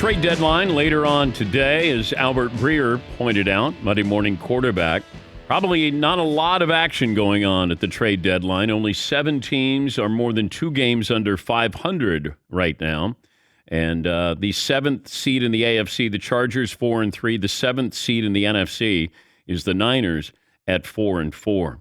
trade deadline later on today, as Albert Breer pointed out, Monday morning quarterback. Probably not a lot of action going on at the trade deadline. Only 7 teams are more than 2 games under 500 right now. And the 7th seed in the AFC, the Chargers 4-3. The 7th seed in the NFC is the Niners at 4-4.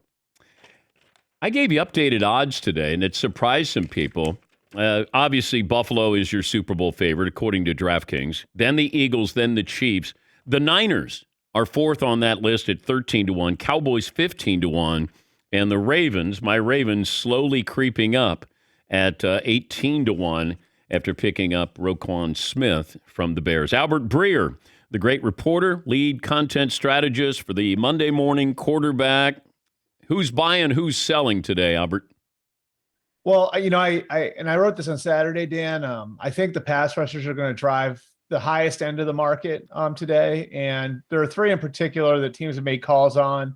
I gave you updated odds today, and it surprised some people. Obviously, Buffalo is your Super Bowl favorite, according to DraftKings. Then the Eagles, then the Chiefs. The Niners are 4th on that list at 13-1. Cowboys 15-1. And the Ravens, my Ravens, slowly creeping up at 18-1 after picking up Roquan Smith from the Bears. Albert Breer, the great reporter, lead content strategist for the Monday morning quarterback. Who's buying, who's selling today, Albert? Well, I wrote this on Saturday, Dan. I think the pass rushers are going to drive the highest end of the market today. And there are 3 in particular that teams have made calls on.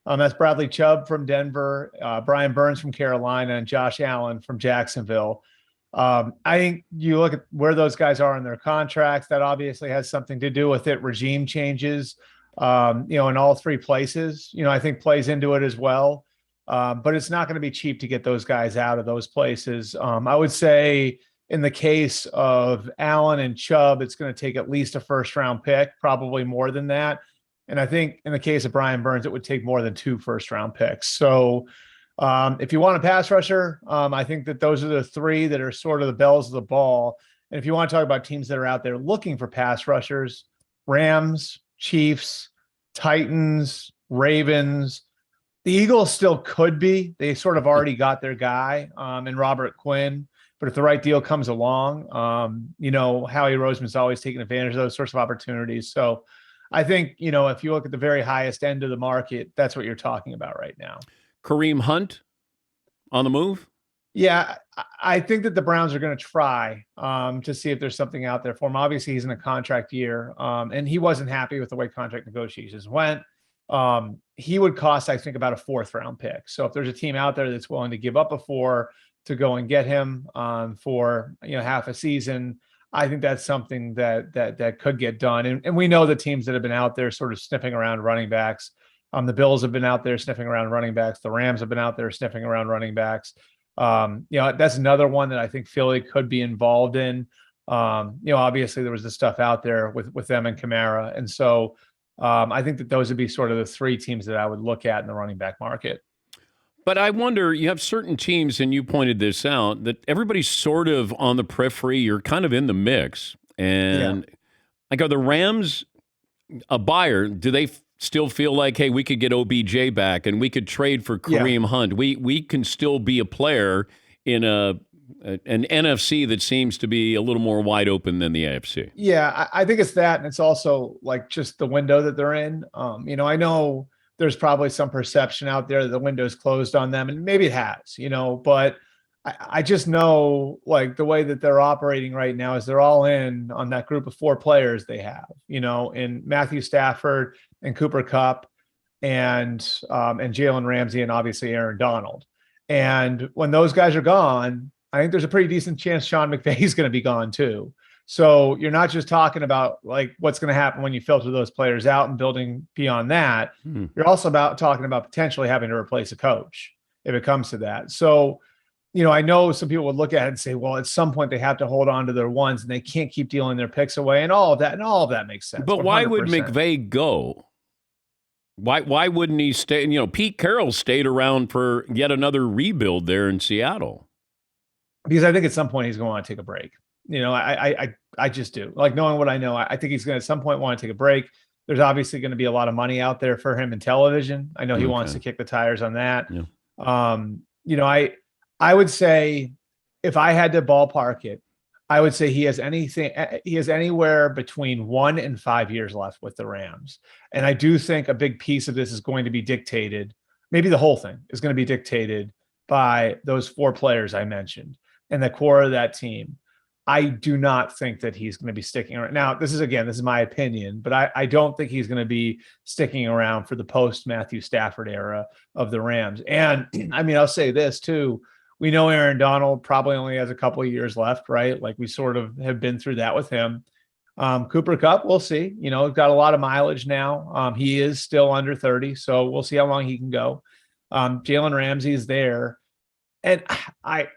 That's Bradley Chubb from Denver, Brian Burns from Carolina, and Josh Allen from Jacksonville. I think you look at where those guys are in their contracts. That obviously has something to do with it. Regime changes, in all 3 places, I think plays into it as well. But it's not going to be cheap to get those guys out of those places. I would say in the case of Allen and Chubb, it's going to take at least a first-round pick, probably more than that. And I think in the case of Brian Burns, it would take more than 2 first-round picks. So if you want a pass rusher, I think that those are the 3 that are sort of the bells of the ball. And if you want to talk about teams that are out there looking for pass rushers, Rams, Chiefs, Titans, Ravens. The Eagles still could be. They sort of already got their guy in Robert Quinn. But if the right deal comes along, Howie Roseman's always taking advantage of those sorts of opportunities. So I think, if you look at the very highest end of the market, that's what you're talking about right now. Kareem Hunt on the move? Yeah, I think that the Browns are going to try to see if there's something out there for him. Obviously, he's in a contract year, and he wasn't happy with the way contract negotiations went. He would cost, I think, about a 4th-round pick. So if there's a team out there that's willing to give up a 4 to go and get him for half a season, I think that's something that could get done. And we know the teams that have been out there sort of sniffing around running backs. The Bills have been out there sniffing around running backs. The Rams have been out there sniffing around running backs. That's another one that I think Philly could be involved in. Obviously there was the stuff out there with them and Kamara. And so I think that those would be sort of the 3 teams that I would look at in the running back market. But I wonder, you have certain teams, and you pointed this out, that everybody's sort of on the periphery. You're kind of in the mix. And are the Rams a buyer? Do they still feel like, hey, we could get OBJ back and we could trade for Kareem Hunt? We can still be a player in an NFC that seems to be a little more wide open than the AFC. Yeah, I think it's that. And it's also like just the window that they're in. I know there's probably some perception out there that the window's closed on them, and maybe it has, but I just know like the way that they're operating right now is they're all in on that group of 4 players they have, in Matthew Stafford and Cooper Kupp and Jalen Ramsey and obviously Aaron Donald. And when those guys are gone, I think there's a pretty decent chance Sean McVay is going to be gone too. So you're not just talking about like what's going to happen when you filter those players out and building beyond that. You're also talking about potentially having to replace a coach if it comes to that. So, I know some people would look at it and say, well, at some point they have to hold on to their ones and they can't keep dealing their picks away and all of that makes sense. But 100%. Why would McVay go? Why wouldn't he stay? Pete Carroll stayed around for yet another rebuild there in Seattle. Because I think at some point he's going to want to take a break. I just do. Like knowing what I know, I think he's going to at some point want to take a break. There's obviously going to be a lot of money out there for him in television. I know he wants to kick the tires on that. Yeah. I would say if I had to ballpark it, I would say he has anywhere between 1 and 5 years left with the Rams. And I do think a big piece of this is going to be dictated, maybe the whole thing is going to be dictated by those 4 players I mentioned and the core of that team. I do not think that he's going to be sticking around. Now, this is my opinion, but I don't think he's going to be sticking around for the post-Matthew Stafford era of the Rams. And, I'll say this, too. We know Aaron Donald probably only has a couple of years left, right? Like we sort of have been through that with him. Cooper Kupp, we'll see. Got a lot of mileage now. He is still under 30, so we'll see how long he can go. Jalen Ramsey is there. And I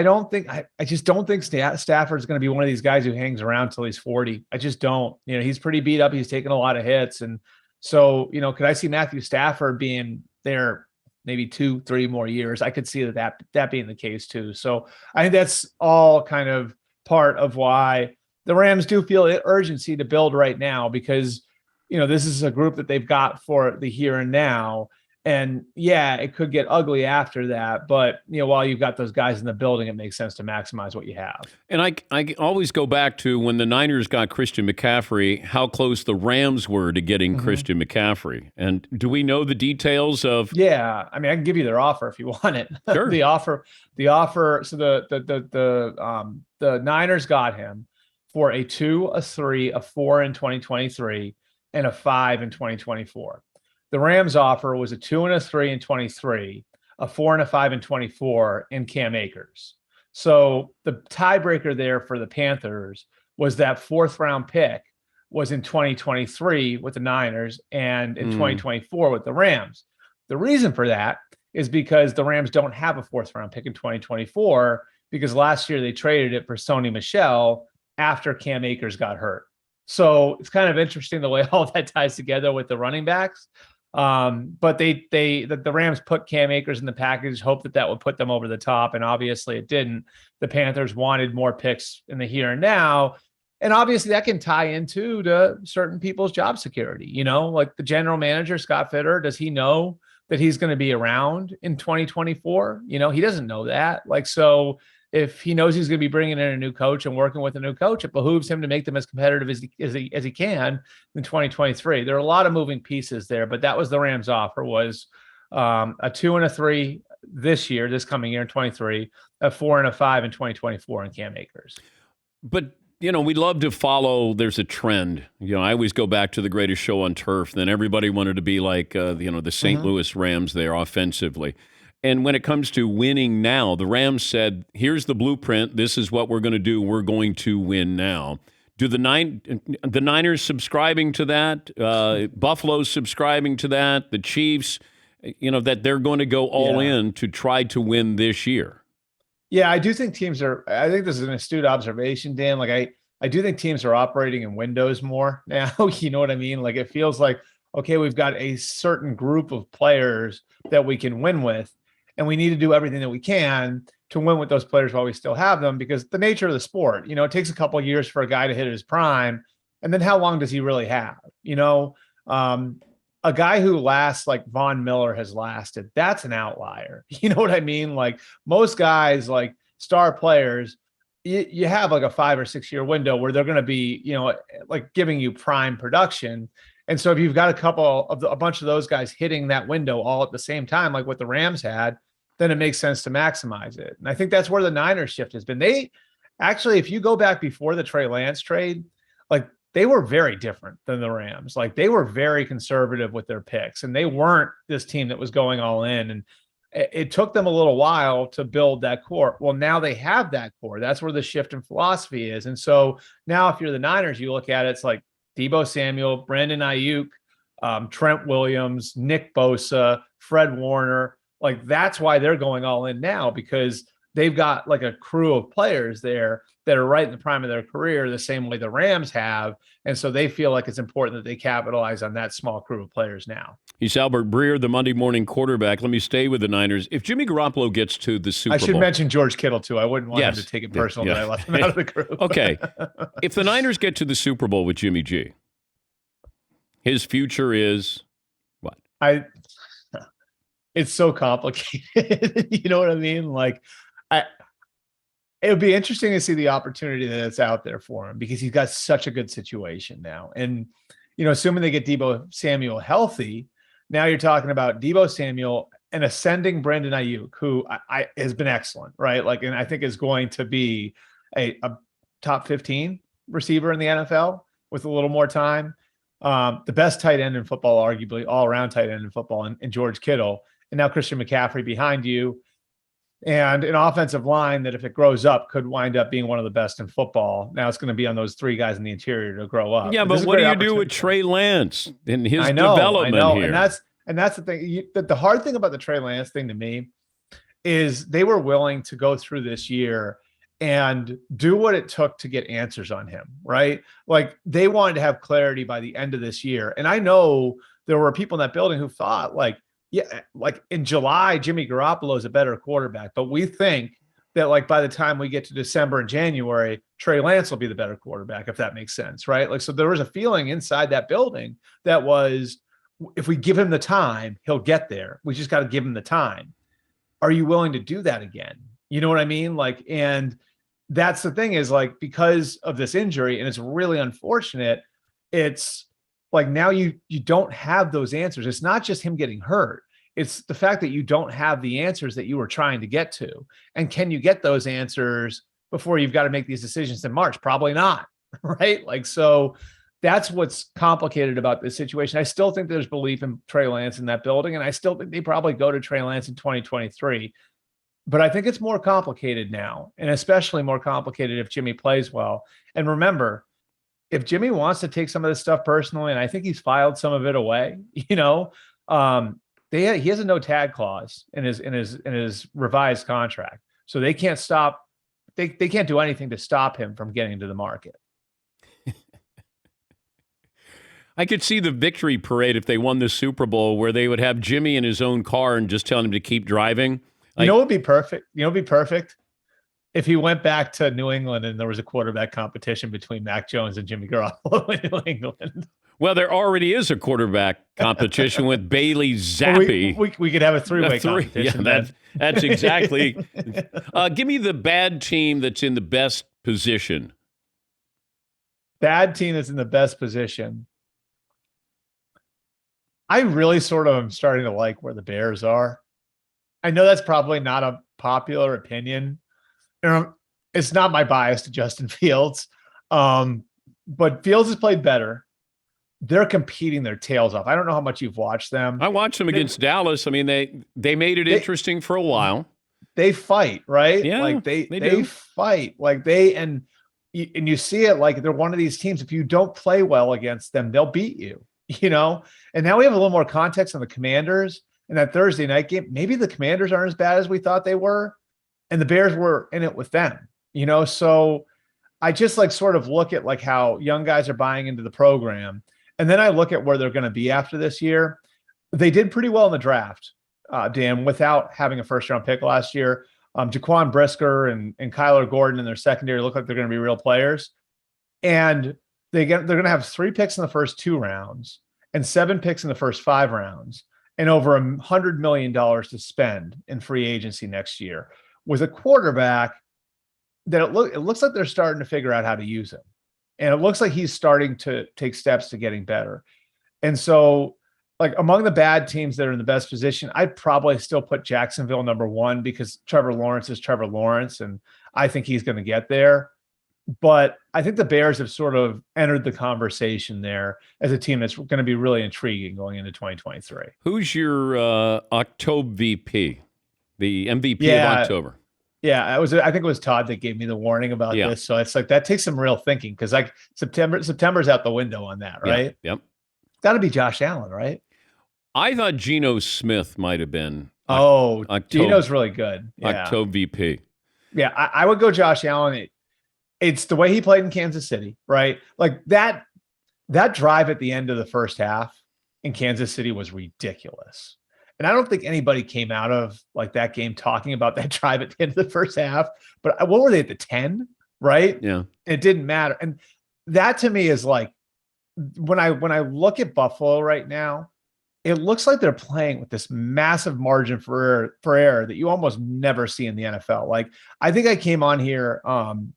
don't think I just don't think Stafford's going to be one of these guys who hangs around till he's 40. I just don't. He's pretty beat up. He's taken a lot of hits, and so could I see Matthew Stafford being there maybe 2-3 more years? I could see that being the case too. So I think that's all kind of part of why the Rams do feel urgency to build right now, because this is a group that they've got for the here and now. And yeah, it could get ugly after that. But, while you've got those guys in the building, it makes sense to maximize what you have. And I always go back to when the Niners got Christian McCaffrey, how close the Rams were to getting Christian McCaffrey. And do we know the details of? Yeah. I mean, I can give you their offer if you want it. Sure. the offer. So the Niners got him for a 2, a 3, a 4 in 2023, and a 5 in 2024. The Rams offer was a 2 and a 3 in 23, a 4 and a 5 in 24, and Cam Akers. So the tiebreaker there for the Panthers was that 4th round pick was in 2023 with the Niners and in 2024 with the Rams. The reason for that is because the Rams don't have a 4th round pick in 2024, because last year they traded it for Sony Michel after Cam Akers got hurt. So it's kind of interesting the way all that ties together with the running backs. But the Rams put Cam Akers in the package, hoped that would put them over the top, and obviously it didn't. The Panthers wanted more picks in the here and now, and obviously that can tie into to certain people's job security. Like the general manager Scott Fitter, does he know that he's going to be around in 2024? He doesn't know that. So if he knows he's going to be bringing in a new coach and working with a new coach, it behooves him to make them as competitive as he can in 2023. There are a lot of moving pieces there, but that was the Rams' offer, was a 2 and a 3 this coming year in 23, a 4 and a 5 in 2024 in Cam Akers. But we love to follow. There's a trend. I always go back to the greatest show on turf. Then everybody wanted to be like the St. Louis Rams there offensively. And when it comes to winning now, the Rams said, here's the blueprint. This is what we're going to do. We're going to win now. Do the Niners subscribing to that? Buffalo subscribing to that? The Chiefs, that they're going to go all in to try to win this year? Yeah, I do think I think this is an astute observation, Dan. I do think teams are operating in windows more now. You know what I mean? It feels like, okay, we've got a certain group of players that we can win with, and we need to do everything that we can to win with those players while we still have them, because the nature of the sport, it takes a couple of years for a guy to hit his prime. And then how long does he really have? A guy who lasts like Von Miller has lasted, that's an outlier. You know what I mean? Most guys, star players, you have a 5 or 6 year window where they're going to be, giving you prime production. And so if you've got a bunch of those guys hitting that window all at the same time, like what the Rams had, then it makes sense to maximize it. And I think that's where the Niners shift has been. They actually, if you go back before the Trey Lance trade, they were very different than the Rams. They were very conservative with their picks, and they weren't this team that was going all in. And it took them a little while to build that core. Well, now they have that core. That's where the shift in philosophy is. And so now if you're the Niners, you look at it, it's like Deebo Samuel, Brandon Ayuk, Trent Williams, Nick Bosa, Fred Warner. That's why they're going all in now, because they've got a crew of players there that are right in the prime of their career, the same way the Rams have. And so they feel like it's important that they capitalize on that small crew of players now. He's Albert Breer, the Monday morning quarterback. Let me stay with the Niners. If Jimmy Garoppolo gets to the Super Bowl. I should mention George Kittle, too. I wouldn't want him to take it personal that I left him out of the group. Okay. If the Niners get to the Super Bowl with Jimmy G, his future is what? It's so complicated. You know what I mean? It would be interesting to see the opportunity that's out there for him, because he's got such a good situation now. And, assuming they get Deebo Samuel healthy, now you're talking about Deebo Samuel and ascending Brandon Ayuk, who has been excellent, right? And I think is going to be a top 15 receiver in the NFL with a little more time. The best tight end in football, arguably all-around tight end in football, and George Kittle. And now Christian McCaffrey behind you. and an offensive line that, if it grows up, could wind up being one of the best in football. Now it's going to be on those three guys in the interior to grow up. Yeah, but what do you do with Trey Lance and his development here? And that's the thing. The hard thing about the Trey Lance thing to me is they were willing to go through this year and do what it took to get answers on him, right? Like, they wanted to have clarity by the end of this year. And I know there were people in that building who thought, like, yeah, like in July, Jimmy Garoppolo is a better quarterback, but we think that, like, by the time we get to December and January, Trey Lance will be the better quarterback, if that makes sense, right? Like, so there was a feeling inside that building that was, if we give him the time, he'll get there. We just got to give him the time. Are you willing to do that again? You know what I mean? Like, and that's the thing, is like, because of this injury, and it's really unfortunate, it's like, now you don't have those answers. It's not just him getting hurt. It's the fact that you don't have the answers that you were trying to get to. And can you get those answers before you've got to make these decisions in March? Probably not. Right. Like, so that's what's complicated about this situation. I still think there's belief in Trey Lance in that building, and I still think they probably go to Trey Lance in 2023. But I think it's more complicated now, and especially more complicated if Jimmy plays well. And remember, if Jimmy wants to take some of this stuff personally, and I think he's filed some of it away, he has a no tag clause in his revised contract, so they can't stop. They can't do anything to stop him from getting to the market. I could see the victory parade if they won the Super Bowl, where they would have Jimmy in his own car and just tell him to keep driving. Like, you know what would be perfect? If he went back to New England and there was a quarterback competition between Mac Jones and Jimmy Garoppolo in New England. Well, there already is a quarterback competition with Bailey Zappi. We could have a three-way competition. Yeah, that's exactly. Give me the bad team that's in the best position. Bad team that's in the best position. I really sort of am starting to like where the Bears are. I know that's probably not a popular opinion. It's not my bias to Justin Fields, but Fields has played better. They're competing their tails off. I don't know how much you've watched them. I watched them against Dallas. I mean, they made it interesting for a while. They fight, right? Yeah, like they fight. Like and you see it, like they're one of these teams. If you don't play well against them, they'll beat you. And now we have a little more context on the Commanders in that Thursday night game. Maybe the Commanders aren't as bad as we thought they were, and the Bears were in it with them. So I just like sort of look at like how young guys are buying into the program. And then I look at where they're going to be after this year. They did pretty well in the draft, Dan, without having a first-round pick last year. Jaquan Brisker and Kyler Gordon in their secondary look like they're going to be real players. And they're going to have 3 picks in the first 2 rounds and 7 picks in the first 5 rounds and over $100 million to spend in free agency next year with a quarterback that it looks like they're starting to figure out how to use him. And it looks like he's starting to take steps to getting better. And so, like, among the bad teams that are in the best position, I'd probably still put Jacksonville number 1 because Trevor Lawrence is Trevor Lawrence, and I think he's going to get there. But I think the Bears have sort of entered the conversation there as a team that's going to be really intriguing going into 2023. Who's your October VP, the MVP of October? Yeah, I think it was Todd that gave me the warning about this. So it's like that takes some real thinking because like September's out the window on that, right? Yep. Got to be Josh Allen, right? I thought Geno Smith might have been. Geno's really good. Yeah. October VP. Yeah, I would go Josh Allen. It's the way he played in Kansas City, right? Like that drive at the end of the first half in Kansas City was ridiculous. And I don't think anybody came out of like that game talking about that drive at the end of the first half. But what were they at the 10? Right? Yeah. It didn't matter. And that to me is like when I look at Buffalo right now, it looks like they're playing with this massive margin for error that you almost never see in the NFL. Like I think I came on here in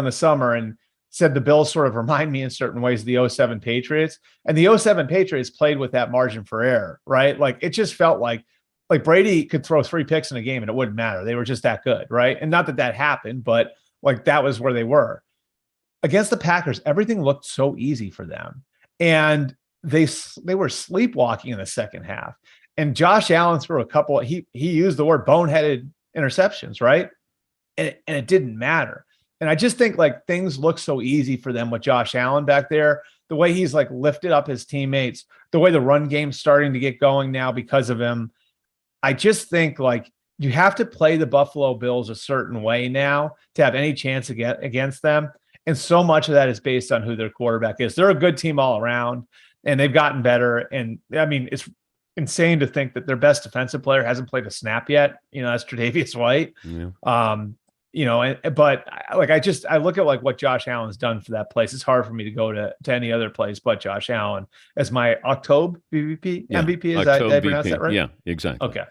the summer and said the Bills sort of remind me in certain ways of the 07 Patriots. And the 07 Patriots played with that margin for error, right? Like it just felt like Brady could throw 3 picks in a game and it wouldn't matter. They were just that good, right? And not that happened, but like that was where they were. Against the Packers, everything looked so easy for them. And they were sleepwalking in the second half. And Josh Allen threw a couple, he used the word boneheaded interceptions, right? And it didn't matter. And I just think like things look so easy for them with Josh Allen back there, the way he's like lifted up his teammates, the way the run game's starting to get going now because of him. I just think like you have to play the Buffalo Bills a certain way now to have any chance against them. And so much of that is based on who their quarterback is. They're a good team all around, and they've gotten better. And I mean, it's insane to think that their best defensive player hasn't played a snap yet. That's Tre'Davious White. Yeah. But I look at like what Josh Allen's done for that place. It's hard for me to go to any other place but Josh Allen as my October MVP. MVP. Is that, did I pronounce that right? Yeah, exactly. Okay.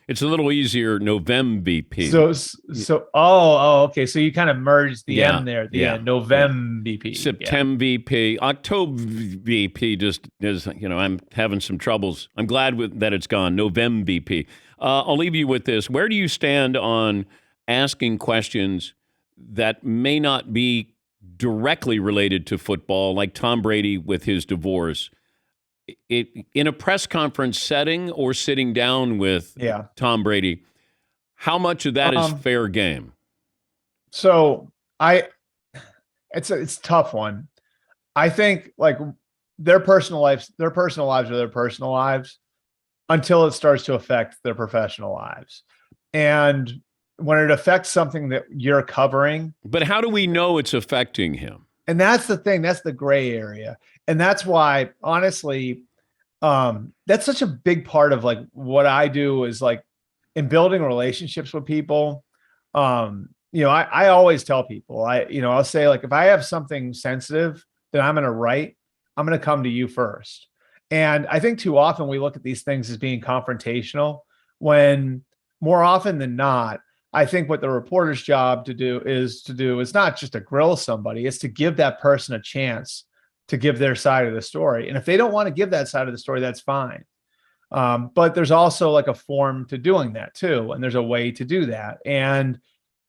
It's a little easier. November BP. Okay. So you kind of merged the M there at the end. November BP. September VP. October VP just is, I'm having some troubles. I'm glad that it's gone. November VP. I'll leave you with this. Where do you stand on asking questions that may not be directly related to football, like Tom Brady with his divorce? In a press conference setting or sitting down with Tom Brady, how much of that is fair game? So it's a tough one. I think like their personal lives are their personal lives until it starts to affect their professional lives. And when it affects something that you're covering. But how do we know it's affecting him? And that's the thing. That's the gray area. And that's why, honestly, that's such a big part of like what I do is like in building relationships with people. I always tell people, I'll say like, if I have something sensitive that I'm going to write, I'm going to come to you first. And I think too often we look at these things as being confrontational when more often than not, I think what the reporter's job is not just to grill somebody, it's to give that person a chance to give their side of the story. And if they don't want to give that side of the story, that's fine. But there's also like a form to doing that too. And there's a way to do that. And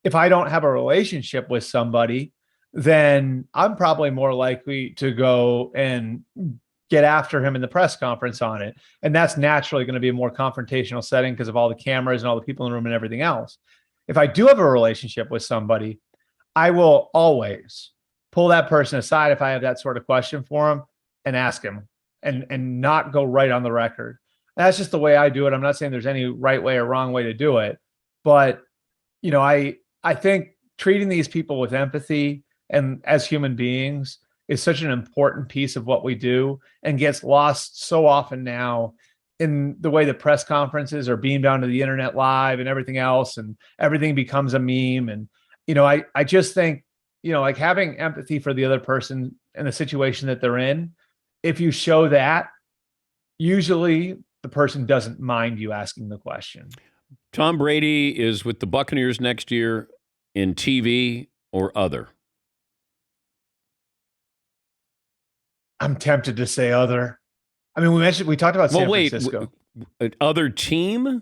if I don't have a relationship with somebody, then I'm probably more likely to go and get after him in the press conference on it. And that's naturally going to be a more confrontational setting because of all the cameras and all the people in the room and everything else. If I do have a relationship with somebody, I will always pull that person aside if I have that sort of question for him and ask him and not go right on the record. That's just the way I do it. I'm not saying there's any right way or wrong way to do it, but I think treating these people with empathy and as human beings is such an important piece of what we do and gets lost so often now in the way the press conferences are beamed onto the internet live and everything else, and everything becomes a meme. And, I just think, like having empathy for the other person and the situation that they're in, if you show that, usually the person doesn't mind you asking the question. Tom Brady is with the Buccaneers next year in TV or other. I'm tempted to say other. I mean, we talked about San Francisco. Other team?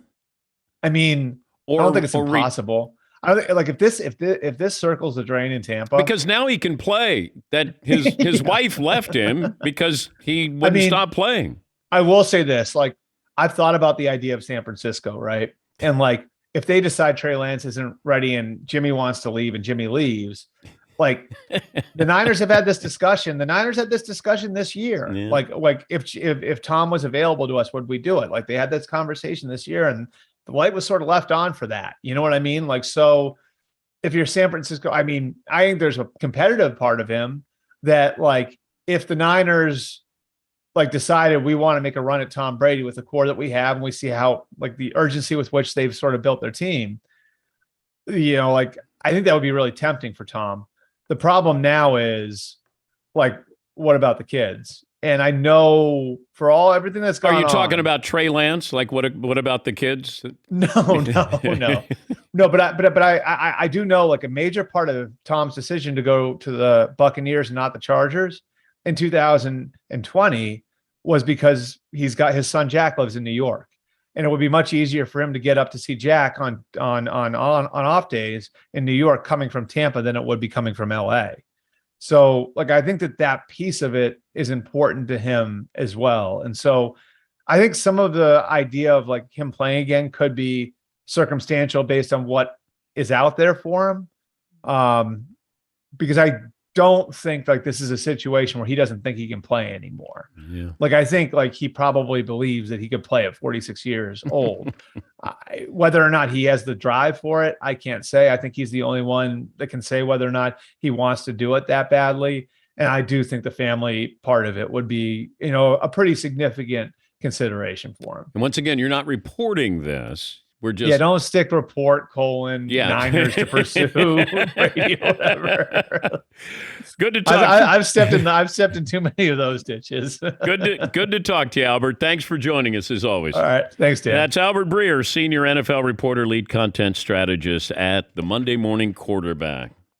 I mean, I don't think it's impossible. I don't think, like if this circles the drain in Tampa, because now he can play. That his wife left him because he wouldn't stop playing. I will say this: like I've thought about the idea of San Francisco, right? And like if they decide Trey Lance isn't ready and Jimmy wants to leave and Jimmy leaves. Like the Niners have had this discussion. The Niners had this discussion this year. Yeah. Like if Tom was available to us, would we do it? Like they had this conversation this year, and the light was sort of left on for that. You know what I mean? Like, so if you're San Francisco, I mean, I think there's a competitive part of him that like if the Niners like decided we want to make a run at Tom Brady with the core that we have, and we see how like the urgency with which they've sort of built their team, like I think that would be really tempting for Tom. The problem now is like, what about the kids? And I know for everything that's going on. Are you talking about Trey Lance? Like what about the kids? No. No, but I do know like a major part of Tom's decision to go to the Buccaneers and not the Chargers in 2020 was because he's got his son Jack lives in New York. And it would be much easier for him to get up to see Jack on off days in New York coming from Tampa than it would be coming from LA. So like, I think that piece of it is important to him as well. And so I think some of the idea of like him playing again could be circumstantial based on what is out there for him. Because I don't think like this is a situation where he doesn't think he can play anymore. Yeah. Like I think like he probably believes that he could play at 46 years old. Whether or not he has the drive for it, I can't say. I think he's the only one that can say whether or not he wants to do it that badly. And I do think the family part of it would be, a pretty significant consideration for him. And once again, you're not reporting this. We're just don't stick report : Niners to pursue Brady, whatever. Good to talk. I've stepped in too many of those ditches. Good to talk to you, Albert. Thanks for joining us as always. All right, thanks, Dan. That's Albert Breer, senior NFL reporter, lead content strategist at the Monday Morning Quarterback.